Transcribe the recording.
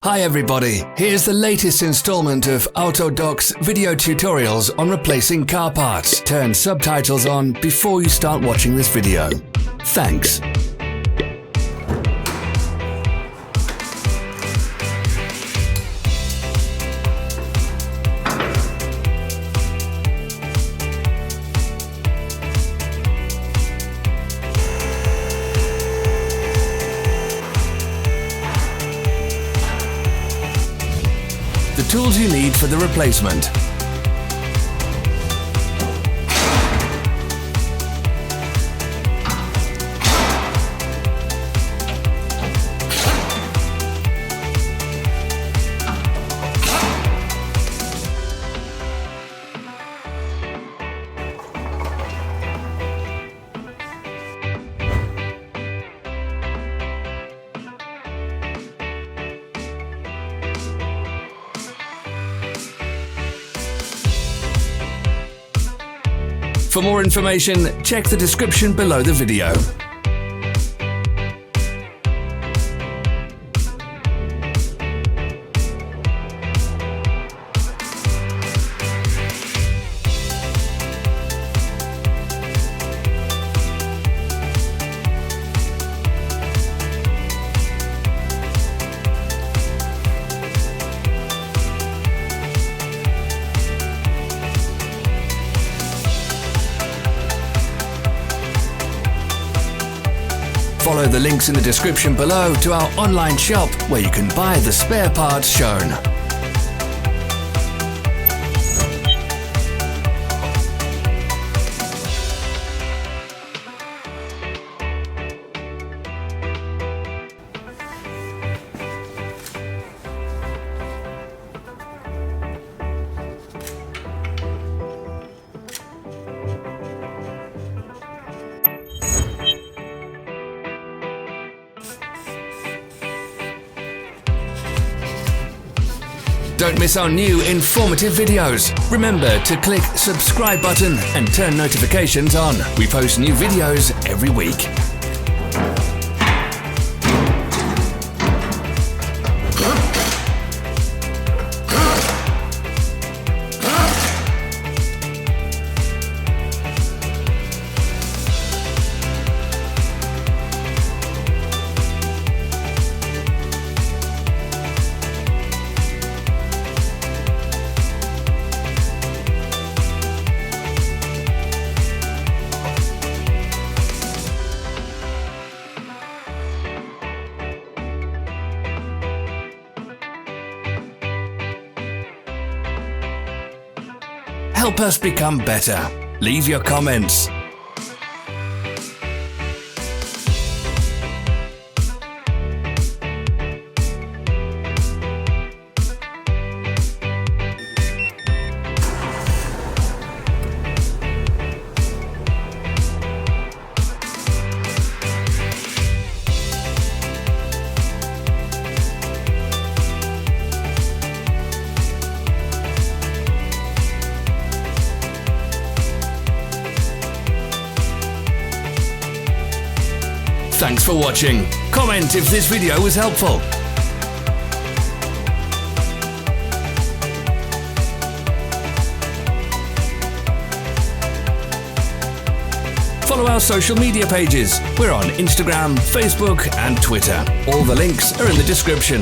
Hi everybody, here's the latest installment of Autodoc's video tutorials on replacing car parts. Turn subtitles on before you start watching this video. Thanks. The tools you need for the replacement. For more information, check the description below the video. Follow the links in the description below to our online shop where you can buy the spare parts shown. Don't miss our new informative videos. Remember to click subscribe button and turn notifications on. We post new videos every week. Help us become better. Leave your comments. Thanks for watching. Comment if this video was helpful. Follow our social media pages. We're on Instagram, Facebook and Twitter. All the links are in the description.